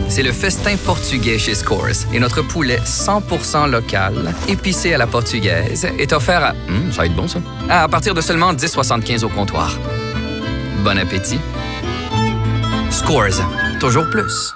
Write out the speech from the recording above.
C'est le festin portugais chez Scores. Et notre poulet 100% local, épicé à la portugaise, est offert à... ça va être bon, ça. À partir de seulement 10,75 au comptoir. Bon appétit. Scores. Toujours plus.